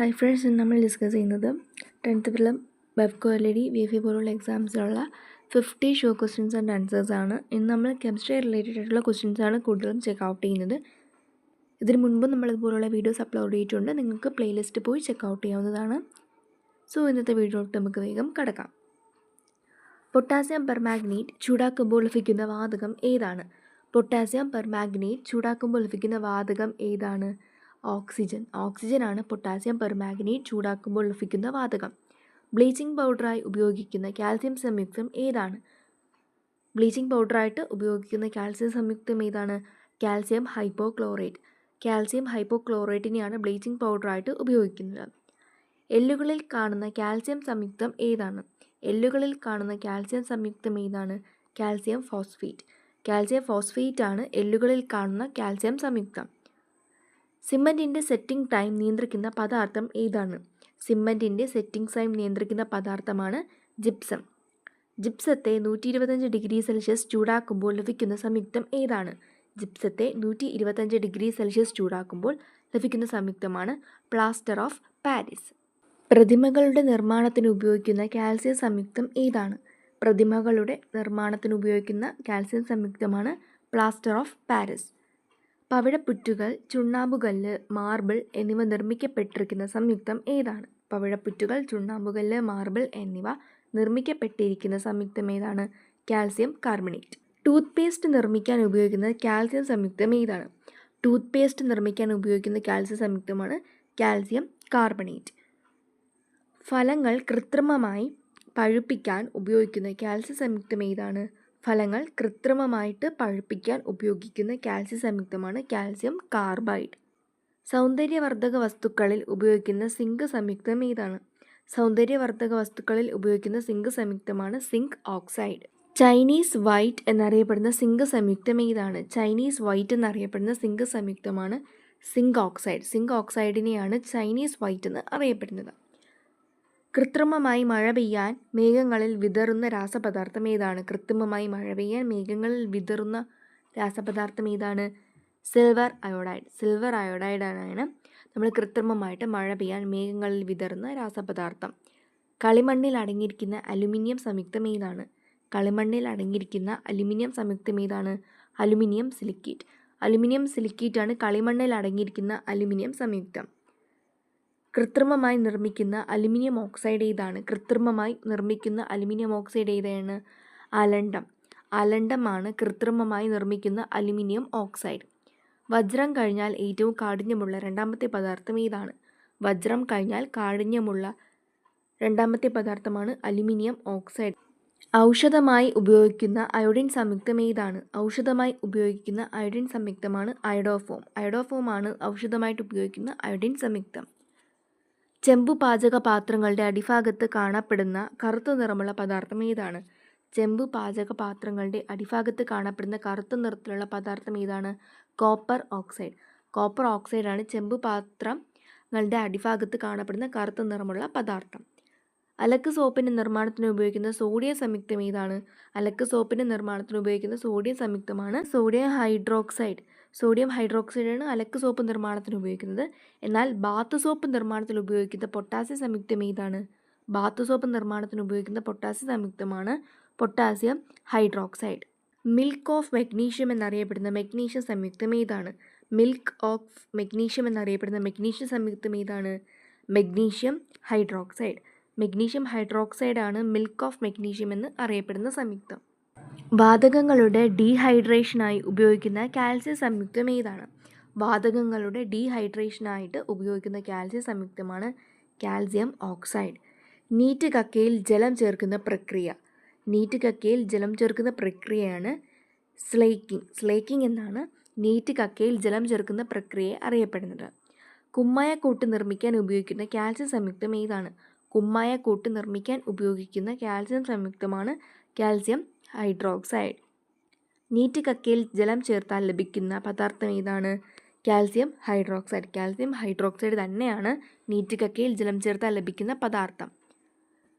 Hi friends, ഇന്ന് നമ്മൾ discuss ചെയ്യുന്നത് 10th prelim web quality VFA പോലുള്ള എക്സാംസിലുള്ള 50 ഷോ ക്വസ്റ്റ്യൻസ് ആൻഡ് ആൻസേഴ്സ് ആണ്. ഇന്ന് നമ്മൾ കെമിസ്ട്രി റിലേറ്റഡ് ആയിട്ടുള്ള ക്വസ്റ്റ്യൻസ് ആണ് കൂടുതലും ചെക്കൗട്ട് ചെയ്യുന്നത്. ഇതിന് മുൻപ് നമ്മൾ ഇതുപോലുള്ള വീഡിയോസ് അപ്ലോഡ് ചെയ്തിട്ടുണ്ട്. നിങ്ങൾക്ക് പ്ലേലിസ്റ്റ് പോയി ചെക്കൗട്ട് ചെയ്യാവുന്നതാണ്. സോ ഇന്നത്തെ വീഡിയോയിലോട്ട് നമുക്ക് വേഗം കടക്കാം. പൊട്ടാസ്യം പെർമാഗ്നേറ്റ് ചൂടാക്കുമ്പോൾ ലഭിക്കുന്ന വാതകം ഏതാണ്? പൊട്ടാസ്യം പെർമാഗ്നേറ്റ് ചൂടാക്കുമ്പോൾ ലഭിക്കുന്ന വാതകം ഏതാണ്? ഓക്സിജൻ ആണ് പൊട്ടാസ്യം പെർമാഗ്നേറ്റ് ചൂടാക്കുമ്പോൾ ലഭിക്കുന്ന വാതകം. ബ്ലീച്ചിങ് പൗഡറായി ഉപയോഗിക്കുന്ന കാൽസ്യം സംയുക്തം ഏതാണ്? ബ്ലീച്ചിങ് പൗഡറായിട്ട് ഉപയോഗിക്കുന്ന കാൽസ്യം സംയുക്തം ഏതാണ്? Calcium hypochlorite. കാൽസ്യം ഹൈപ്പോക്ലോറേറ്റിനെയാണ് ബ്ലീച്ചിങ് പൗഡറായിട്ട് ഉപയോഗിക്കുന്നത്. എല്ലുകളിൽ കാണുന്ന കാൽസ്യം സംയുക്തം ഏതാണ്? എല്ലുകളിൽ കാണുന്ന കാൽസ്യം സംയുക്തം ഏതാണ്? Calcium phosphate. കാൽസ്യം ഫോസ്ഫേറ്റ് ആണ് എല്ലുകളിൽ കാണുന്ന കാൽസ്യം സംയുക്തം. സിമൻറ്റിൻ്റെ സെറ്റിംഗ് ടൈം നിയന്ത്രിക്കുന്ന പദാർത്ഥം ഏതാണ്? സിമൻറ്റിൻ്റെ സെറ്റിംഗ് ടൈം നിയന്ത്രിക്കുന്ന പദാർത്ഥമാണ് ജിപ്സം. ജിപ്സത്തെ 125 ഡിഗ്രി സെൽഷ്യസ് ചൂടാക്കുമ്പോൾ ലഭിക്കുന്ന സംയുക്തം ഏതാണ്? ജിപ്സത്തെ 125 ഡിഗ്രി സെൽഷ്യസ് ചൂടാക്കുമ്പോൾ ലഭിക്കുന്ന സംയുക്തമാണ് പ്ലാസ്റ്റർ ഓഫ് പാരീസ്. പ്രതിമകളുടെ നിർമ്മാണത്തിന് ഉപയോഗിക്കുന്ന കാൽസ്യം സംയുക്തം ഏതാണ്? പ്രതിമകളുടെ നിർമ്മാണത്തിന് ഉപയോഗിക്കുന്ന കാൽസ്യം സംയുക്തമാണ് പ്ലാസ്റ്റർ ഓഫ് പാരീസ്. പവിഴപ്പുറ്റുകൾ, ചുണ്ണാമ്പുകല്ല്, മാർബിൾ എന്നിവ നിർമ്മിക്കപ്പെട്ടിരിക്കുന്ന സംയുക്തം ഏതാണ്? പവിഴപ്പുറ്റുകൾ, ചുണ്ണാമ്പുകല്ല്, മാർബിൾ എന്നിവ നിർമ്മിക്കപ്പെട്ടിരിക്കുന്ന സംയുക്തം ഏതാണ്? Calcium carbonate. ടൂത്ത് പേസ്റ്റ് നിർമ്മിക്കാൻ ഉപയോഗിക്കുന്ന കാൽസ്യം സംയുക്തം ഏതാണ്? ടൂത്ത് പേസ്റ്റ് നിർമ്മിക്കാൻ ഉപയോഗിക്കുന്ന കാൽസ്യം സംയുക്തമാണ് കാൽസ്യം കാർബണേറ്റ്. ഫലങ്ങൾ കൃത്രിമമായി പഴുപ്പിക്കാൻ ഉപയോഗിക്കുന്ന കാൽസ്യം സംയുക്തം ഏതാണ്? ഫലങ്ങൾ കൃത്രിമമായിട്ട് പഴുപ്പിക്കാൻ ഉപയോഗിക്കുന്ന കാൽസ്യം സംയുക്തമാണ് കാൽസ്യം കാർബൈഡ്. സൗന്ദര്യവർദ്ധക വസ്തുക്കളിൽ ഉപയോഗിക്കുന്ന സിങ്ക് സംയുക്തം ഏതാണ്? സൗന്ദര്യവർദ്ധക വസ്തുക്കളിൽ ഉപയോഗിക്കുന്ന സിങ്ക് സംയുക്തമാണ് സിങ്ക് ഓക്സൈഡ്. ചൈനീസ് വൈറ്റ് എന്നറിയപ്പെടുന്ന സിങ്ക് സംയുക്തം ഏതാണ്? ചൈനീസ് വൈറ്റ് എന്നറിയപ്പെടുന്ന സിങ്ക് സംയുക്തമാണ് സിങ്ക് ഓക്സൈഡ്. സിങ്ക് ഓക്സൈഡിനെയാണ് ചൈനീസ് വൈറ്റ് എന്ന് അറിയപ്പെടുന്നത്. കൃത്രിമമായി മഴ പെയ്യാൻ മേഘങ്ങളിൽ വിതറുന്ന രാസപദാർത്ഥം ഏതാണ്? കൃത്രിമമായി മഴ പെയ്യാൻ മേഘങ്ങളിൽ വിതറുന്ന രാസപദാർത്ഥം ഏതാണ്? Silver iodide. സിൽവർ അയോഡൈഡാണ് നമ്മൾ കൃത്രിമമായിട്ട് മഴ പെയ്യാൻ മേഘങ്ങളിൽ വിതറുന്ന രാസപദാർത്ഥം. കളിമണ്ണിൽ അടങ്ങിയിരിക്കുന്ന അലുമിനിയം സംയുക്തം ഏതാണ്? കളിമണ്ണിൽ അടങ്ങിയിരിക്കുന്ന അലുമിനിയം സംയുക്തം ഏതാണ്? Aluminium silicate. അലുമിനിയം സിലിക്കേറ്റ് ആണ് കളിമണ്ണിൽ അടങ്ങിയിരിക്കുന്ന അലുമിനിയം സംയുക്തം. കൃത്രിമമായി നിർമ്മിക്കുന്ന അലുമിനിയം ഓക്സൈഡ് ഏതാണ്? കൃത്രിമമായി നിർമ്മിക്കുന്ന അലുമിനിയം ഓക്സൈഡ് ഏതാണ്? അലണ്ടം. അലണ്ടമാണ് കൃത്രിമമായി നിർമ്മിക്കുന്ന അലുമിനിയം ഓക്സൈഡ്. വജ്രം കഴിഞ്ഞാൽ ഏറ്റവും കാഠിന്യമുള്ള രണ്ടാമത്തെ പദാർത്ഥം ഏതാണ്? വജ്രം കഴിഞ്ഞാൽ കാഠിന്യമുള്ള രണ്ടാമത്തെ പദാർത്ഥമാണ് അലുമിനിയം ഓക്സൈഡ്. ഔഷധമായി ഉപയോഗിക്കുന്ന അയോഡിൻ സംയുക്തം ഏതാണ്? ഔഷധമായി ഉപയോഗിക്കുന്ന അയോഡിൻ സംയുക്തമാണ് അയഡോഫോം. അയഡോഫോം ആണ് ഔഷധമായിട്ട് ഉപയോഗിക്കുന്ന അയോഡിൻ സംയുക്തം. ചെമ്പു പാചക പാത്രങ്ങളുടെ അടിഭാഗത്ത് കാണപ്പെടുന്ന കറുത്ത നിറമുള്ള പദാർത്ഥം ഏതാണ്? ചെമ്പു പാചക പാത്രങ്ങളുടെ അടിഭാഗത്ത് കാണപ്പെടുന്ന കറുത്ത നിറത്തിലുള്ള പദാർത്ഥം ഏതാണ്? Copper oxide. കോപ്പർ ഓക്സൈഡാണ് ചെമ്പു പാത്രങ്ങളുടെ അടിഭാഗത്ത് കാണപ്പെടുന്ന കറുത്ത നിറമുള്ള പദാർത്ഥം. അലക്ക് സോപ്പിൻ്റെ നിർമ്മാണത്തിന് ഉപയോഗിക്കുന്ന സോഡിയം സംയുക്തം ഏതാണ്? അലക്ക് സോപ്പിൻ്റെ നിർമ്മാണത്തിന് ഉപയോഗിക്കുന്ന സോഡിയം സംയുക്തമാണ് സോഡിയം ഹൈഡ്രോക്സൈഡ്. സോഡിയം ഹൈഡ്രോക്സൈഡാണ് അലക്ക് സോപ്പ് നിർമ്മാണത്തിന് ഉപയോഗിക്കുന്നത്. എന്നാൽ ബാത്ത് സോപ്പ് നിർമ്മാണത്തിൽ ഉപയോഗിക്കുന്ന പൊട്ടാസ്യം സംയുക്തം ഏതാണ്? ബാത്ത് സോപ്പ് നിർമ്മാണത്തിന് ഉപയോഗിക്കുന്ന പൊട്ടാസ്യം സംയുക്തമാണ് potassium hydroxide. Milk of magnesium എന്നറിയപ്പെടുന്ന മെഗ്നീഷ്യം സംയുക്തം ഏതാണ്? മിൽക്ക് ഓഫ് മെഗ്നീഷ്യം എന്നറിയപ്പെടുന്ന മെഗ്നീഷ്യം സംയുക്തം ഏതാണ്? Magnesium hydroxide. മെഗ്നീഷ്യം ഹൈഡ്രോക്സൈഡാണ് മിൽക്ക് ഓഫ് മെഗ്നീഷ്യം എന്ന് അറിയപ്പെടുന്ന സംയുക്തം. വാതകങ്ങളുടെ ഡീഹൈഡ്രേഷനായി ഉപയോഗിക്കുന്ന കാൽസ്യം സംയുക്തം ഏതാണ്? വാതകങ്ങളുടെ ഡീഹൈഡ്രേഷനായിട്ട് ഉപയോഗിക്കുന്ന കാൽസ്യം സംയുക്തമാണ് കാൽസ്യം ഓക്സൈഡ്. നീറ്റ് കക്കയിൽ ജലം ചേർക്കുന്ന പ്രക്രിയ. നീറ്റ് കക്കയിൽ ജലം ചേർക്കുന്ന പ്രക്രിയയാണ് സ്ലേക്കിംഗ്. സ്ലേക്കിംഗ് എന്നാണ് നീറ്റ് കക്കയിൽ ജലം ചേർക്കുന്ന പ്രക്രിയയെ അറിയപ്പെടുന്നത്. കുമ്മായക്കൂട്ട് നിർമ്മിക്കാൻ ഉപയോഗിക്കുന്ന കാൽസ്യം സംയുക്തം ഏതാണ്? കുമ്മായക്കൂട്ട് നിർമ്മിക്കാൻ ഉപയോഗിക്കുന്ന കാൽസ്യം സംയുക്തമാണ് കാൽസ്യം ഹൈഡ്രോക്സൈഡ്. നീറ്റ് കക്കയിൽ ജലം ചേർത്താൽ ലഭിക്കുന്ന പദാർത്ഥം ഏതാണ്? Calcium hydroxide. കാൽസ്യം ഹൈഡ്രോക്സൈഡ് തന്നെയാണ് നീറ്റ് കക്കയിൽ ജലം ചേർത്താൽ ലഭിക്കുന്ന പദാർത്ഥം.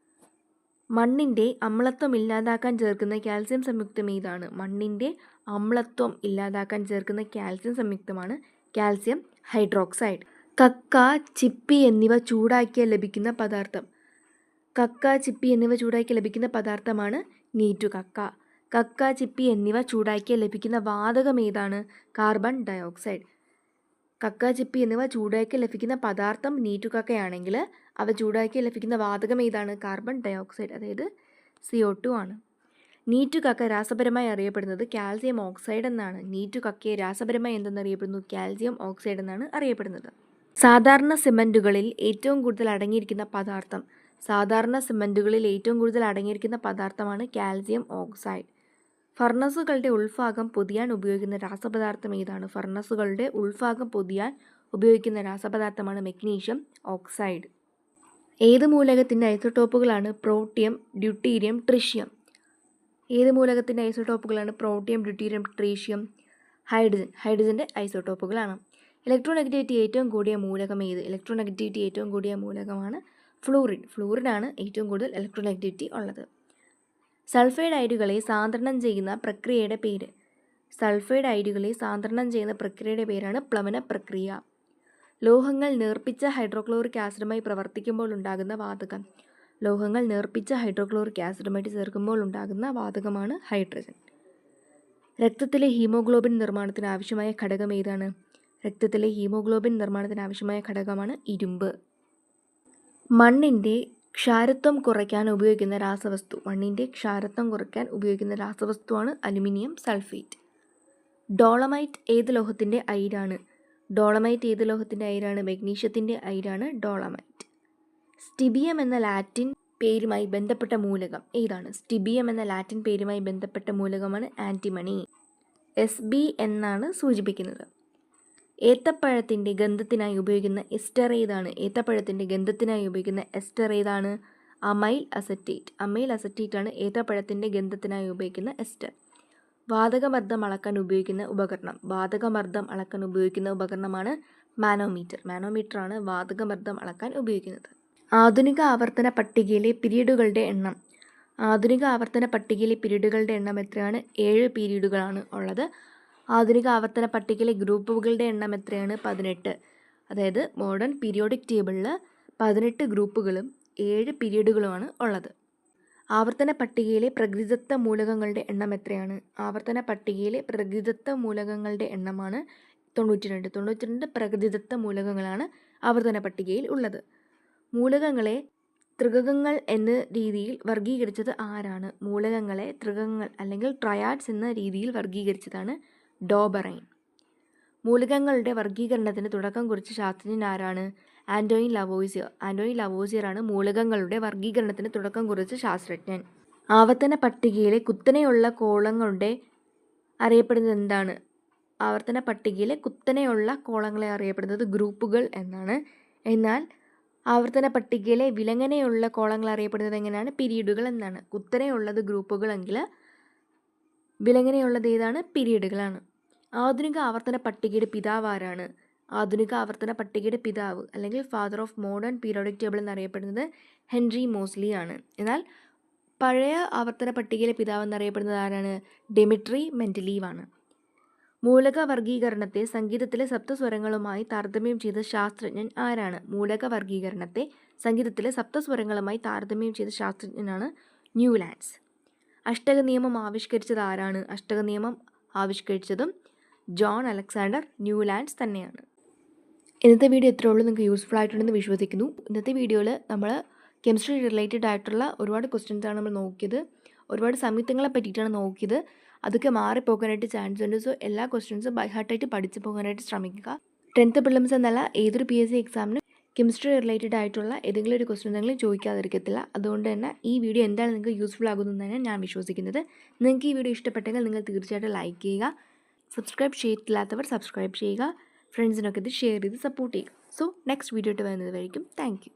മണ്ണിൻ്റെ അമ്ലത്വം ഇല്ലാതാക്കാൻ ചേർക്കുന്ന കാൽസ്യം സംയുക്തം ഏതാണ്? മണ്ണിൻ്റെ അമ്ലത്വം ഇല്ലാതാക്കാൻ ചേർക്കുന്ന കാൽസ്യം സംയുക്തമാണ് കാൽസ്യം ഹൈഡ്രോക്സൈഡ്. കക്ക, ചിപ്പി എന്നിവ ചൂടാക്കിയാൽ ലഭിക്കുന്ന പദാർത്ഥം. കക്ക, ചിപ്പി എന്നിവ ചൂടാക്കിയാൽ ലഭിക്കുന്ന പദാർത്ഥമാണ് നീറ്റുകക്ക. കക്ക, ചിപ്പി എന്നിവ ചൂടാക്കിയാൽ ലഭിക്കുന്ന വാതകം ഏതാണ്? Carbon dioxide. കക്ക, ചിപ്പി എന്നിവ ചൂടാക്കിയാൽ ലഭിക്കുന്ന പദാർത്ഥം നീറ്റുകക്കയാണെങ്കിൽ അവ ചൂടാക്കിയാൽ ലഭിക്കുന്ന വാതകം ഏതാണ്? കാർബൺ ഡയോക്സൈഡ്, അതായത് CO2 ആണ്. നീറ്റുകക്ക രാസപരമായി അറിയപ്പെടുന്നത് കാൽസ്യം ഓക്സൈഡ് എന്നാണ്. നീറ്റുകക്കയെ രാസപരമായി എന്തെന്നറിയപ്പെടുന്നു? കാൽസ്യം ഓക്സൈഡ് എന്നാണ് അറിയപ്പെടുന്നത്. സാധാരണ സിമൻറ്റുകളിൽ ഏറ്റവും കൂടുതൽ അടങ്ങിയിരിക്കുന്ന പദാർത്ഥം. സാധാരണ സിമൻറ്റുകളിൽ ഏറ്റവും കൂടുതൽ അടങ്ങിയിരിക്കുന്ന പദാർത്ഥമാണ് കാൽസ്യം ഓക്സൈഡ്. ഫർണസുകളുടെ ഉൾഭാഗം പൊതിയാൻ ഉപയോഗിക്കുന്ന രാസപദാർത്ഥം ഏതാണ്? ഫർണസുകളുടെ ഉൾഭാഗം പൊതിയാൻ ഉപയോഗിക്കുന്ന രാസപദാർത്ഥമാണ് മെഗ്നീഷ്യം ഓക്സൈഡ്. ഏത് മൂലകത്തിൻ്റെ ഐസോട്ടോപ്പുകളാണ് പ്രോട്ടിയം, ഡ്യൂട്ടീരിയം, ട്രിഷ്യം? ഏത് മൂലകത്തിൻ്റെ ഐസോട്ടോപ്പുകളാണ് പ്രോട്ടിയം, ഡ്യൂട്ടീരിയം, ട്രീഷ്യം? ഹൈഡ്രജൻ. ഹൈഡ്രജൻ്റെ ഐസോട്ടോപ്പുകളാണ്. ഇലക്ട്രോനെഗറ്റിവിറ്റി ഏറ്റവും കൂടിയ മൂലകം ഏത്? ഇലക്ട്രോനെഗറ്റിവിറ്റി ഏറ്റവും കൂടിയ മൂലകമാണ് ഫ്ലൂറിൻ. ഫ്ലൂറിനാണ് ഏറ്റവും കൂടുതൽ ഇലക്ട്രോനെഗറ്റിവിറ്റി ഉള്ളത്. സൾഫൈഡ് അയിരുകളെ സാന്ദ്രണം ചെയ്യുന്ന പ്രക്രിയയുടെ പേര്. സൾഫൈഡ് അയിരുകളെ സാന്ദ്രണം ചെയ്യുന്ന പ്രക്രിയയുടെ പേരാണ് പ്ലവന പ്രക്രിയ. ലോഹങ്ങൾ നേർപ്പിച്ച ഹൈഡ്രോക്ലോറിക് ആസിഡുമായി പ്രവർത്തിക്കുമ്പോൾ ഉണ്ടാകുന്ന വാതകം. ലോഹങ്ങൾ നേർപ്പിച്ച ഹൈഡ്രോക്ലോറിക് ആസിഡുമായിട്ട് ചേർക്കുമ്പോൾ ഉണ്ടാകുന്ന വാതകമാണ് ഹൈഡ്രജൻ. രക്തത്തിലെ ഹീമോഗ്ലോബിൻ നിർമ്മാണത്തിന് ആവശ്യമായ ഘടകം ഏതാണ്? രക്തത്തിലെ ഹീമോഗ്ലോബിൻ നിർമ്മാണത്തിന് ആവശ്യമായ ഘടകമാണ് ഇരുമ്പ്. മണ്ണിൻ്റെ ക്ഷാരത്വം കുറയ്ക്കാൻ ഉപയോഗിക്കുന്ന രാസവസ്തു. മണ്ണിൻ്റെ ക്ഷാരത്വം കുറയ്ക്കാൻ ഉപയോഗിക്കുന്ന രാസവസ്തുവാണ് അലുമിനിയം സൾഫേറ്റ്. ഡോളമൈറ്റ് ഏത് ലോഹത്തിൻ്റെ അയിരാണ്? ഡോളമൈറ്റ് ഏത് ലോഹത്തിൻ്റെ അയിരാണ്? മെഗ്നീഷ്യത്തിൻ്റെ അയിരാണ് ഡോളമൈറ്റ്. സ്റ്റിബിയം എന്ന ലാറ്റിൻ പേരുമായി ബന്ധപ്പെട്ട മൂലകം ഏതാണ്? സ്റ്റിബിയം എന്ന ലാറ്റിൻ പേരുമായി ബന്ധപ്പെട്ട മൂലകമാണ് ആൻറ്റിമണി. Sb എന്നാണ് സൂചിപ്പിക്കുന്നത്. ഏത്തപ്പഴത്തിൻ്റെ ഗന്ധത്തിനായി ഉപയോഗിക്കുന്ന എസ്റ്റർ ഏതാണ്? ഏത്തപ്പഴത്തിൻ്റെ ഗന്ധത്തിനായി ഉപയോഗിക്കുന്ന എസ്റ്റർ ഏതാണ്? Amyl acetate. അമൈൽ അസറ്റേറ്റ് ആണ് ഏത്തപ്പഴത്തിൻ്റെ ഗന്ധത്തിനായി ഉപയോഗിക്കുന്ന എസ്റ്റർ. വാതകമർദ്ദം അളക്കാൻ ഉപയോഗിക്കുന്ന ഉപകരണം. വാതകമർദ്ദം അളക്കാൻ ഉപയോഗിക്കുന്ന ഉപകരണമാണ് മാനോമീറ്റർ. മാനോമീറ്റർ ആണ് വാതകമർദ്ദം അളക്കാൻ ഉപയോഗിക്കുന്നത്. ആധുനിക ആവർത്തന പട്ടികയിലെ പീരീഡുകളുടെ എണ്ണം. ആധുനിക ആവർത്തന പട്ടികയിലെ പീരീഡുകളുടെ എണ്ണം എത്രയാണ്? 7 പീരീഡുകളാണ് ഉള്ളത്. ആധുനിക ആവർത്തന പട്ടികയിലെ ഗ്രൂപ്പുകളുടെ എണ്ണം എത്രയാണ്? 18. അതായത് മോഡേൺ പീരിയോഡിക് ടേബിളിൽ 18 ഗ്രൂപ്പുകളും 7 പീരീഡുകളുമാണ് ഉള്ളത്. ആവർത്തന പട്ടികയിലെ പ്രകൃതിദത്ത മൂലകങ്ങളുടെ എണ്ണം എത്രയാണ്? ആവർത്തന പട്ടികയിലെ പ്രകൃതിദത്ത മൂലകങ്ങളുടെ എണ്ണമാണ് 92. 92 പ്രകൃതിദത്ത മൂലകങ്ങളാണ് ആവർത്തന പട്ടികയിൽ ഉള്ളത്. മൂലകങ്ങളെ ത്രികങ്ങൾ എന്ന രീതിയിൽ വർഗീകരിച്ചത് ആരാണ്? മൂലകങ്ങളെ ത്രികങ്ങൾ അല്ലെങ്കിൽ ട്രയാഡ്സ് എന്ന രീതിയിൽ വർഗീകരിച്ചതാണ് ഡോബറൈൻ. മൂലകങ്ങളുടെ വർഗീകരണത്തിന് തുടക്കം കുറിച്ച ശാസ്ത്രജ്ഞൻ ആരാണ്? ആൻറ്റോയിൻ ലവോസിയർ. ആൻറ്റോയിൻ ലവോസിയർ ആണ് മൂലകങ്ങളുടെ വർഗീകരണത്തിന് തുടക്കം കുറിച്ച ശാസ്ത്രജ്ഞൻ. ആവർത്തന പട്ടികയിലെ കുത്തനെയുള്ള കോളങ്ങളുടെ അറിയപ്പെടുന്നത് എന്താണ്? ആവർത്തന പട്ടികയിലെ കുത്തനെയുള്ള കോളങ്ങളെ അറിയപ്പെടുന്നത് ഗ്രൂപ്പുകൾ എന്നാണ്. എന്നാൽ ആവർത്തന പട്ടികയിലെ വിലങ്ങനെയുള്ള കോളങ്ങൾ അറിയപ്പെടുന്നത് എങ്ങനെയാണ്? പീരീഡുകൾ എന്നാണ്. കുത്തനെയുള്ളത് ഗ്രൂപ്പുകളെങ്കിൽ വിലങ്ങനെയുള്ളത് ഏതാണ്? പീരീഡുകളാണ്. ആധുനിക ആവർത്തന പട്ടികയുടെ പിതാവ് ആരാണ്? ആധുനിക ആവർത്തന പട്ടികയുടെ പിതാവ് അല്ലെങ്കിൽ father of modern periodic table എന്നറിയപ്പെടുന്നത് ഹെൻറി മോസ്ലി ആണ്. എന്നാൽ പഴയ ആവർത്തന പട്ടികയിലെ പിതാവ് എന്നറിയപ്പെടുന്നത് ആരാണ്? ഡെമിട്രി മെൻഡലീവ് ആണ്. മൂലക വർഗീകരണത്തെ സംഗീതത്തിലെ സപ്തസ്വരങ്ങളുമായി താരതമ്യം ചെയ്ത ശാസ്ത്രജ്ഞൻ ആരാണ്? മൂലക വർഗീകരണത്തെ സംഗീതത്തിലെ സപ്തസ്വരങ്ങളുമായി താരതമ്യം ചെയ്ത ശാസ്ത്രജ്ഞനാണ് ന്യൂലാൻഡ്സ്. അഷ്ടക നിയമം ആവിഷ്കരിച്ചത് ആരാണ്? അഷ്ടക നിയമം ആവിഷ്കരിച്ചതും ജോൺ അലക്സാണ്ടർ ന്യൂലാൻഡ്സ് തന്നെയാണ്. ഇന്നത്തെ വീഡിയോ ഇത്രയേ ഉള്ളൂ. നിങ്ങൾക്ക് യൂസ്ഫുൾ ആയിട്ടുണ്ടെന്ന് വിശ്വസിക്കുന്നു. ഇന്നത്തെ വീഡിയോയിൽ നമ്മൾ കെമിസ്ട്രി റിലേറ്റഡ് ആയിട്ടുള്ള ഒരുപാട് ക്വസ്റ്റ്യൻസാണ് നമ്മൾ നോക്കിയത്. ഒരുപാട് സംയുക്തങ്ങളെ പറ്റിയിട്ടാണ് നോക്കിയത്. അതൊക്കെ മാറിപ്പോകാനായിട്ട് ചാൻസ് ഉണ്ട്. സോ എല്ലാ ക്വസ്റ്റ്യൻസും ബൈ ഹാർട്ടായിട്ട് പഠിച്ചു പോകാനായിട്ട് ശ്രമിക്കുക. 10th പ്രിലിംസ് എന്നല്ല ഏതൊരു PSC എക്സാമിനും കെമിസ്ട്രി റിലേറ്റഡ് ആയിട്ടുള്ള ഏതെങ്കിലും ഒരു ക്വസ്റ്റ്യൻ എന്തെങ്കിലും ചോദിക്കാതിരിക്കത്തില്ല. അതുകൊണ്ട് തന്നെ ഈ വീഡിയോ എന്താണ് നിങ്ങൾക്ക് യൂസ്ഫുൾ ആകുന്നതെന്നാണ് ഞാൻ വിശ്വസിക്കുന്നത്. നിങ്ങൾക്ക് ഈ വീഡിയോ ഇഷ്ടപ്പെട്ടെങ്കിൽ നിങ്ങൾ തീർച്ചയായിട്ടും ലൈക്ക് ചെയ്യുക. സബ്സ്ക്രൈബ് ചെയ്തിട്ടില്ലാത്തവർ സബ്സ്ക്രൈബ് ചെയ്യുക. ഫ്രണ്ട്സിനൊക്കെ ഇത് ഷെയർ ചെയ്ത് സപ്പോർട്ട് ചെയ്യുക. സോ നെക്സ്റ്റ് വീഡിയോ ആയിട്ട് വരുന്നത് വരയ്ക്കും. Thank you.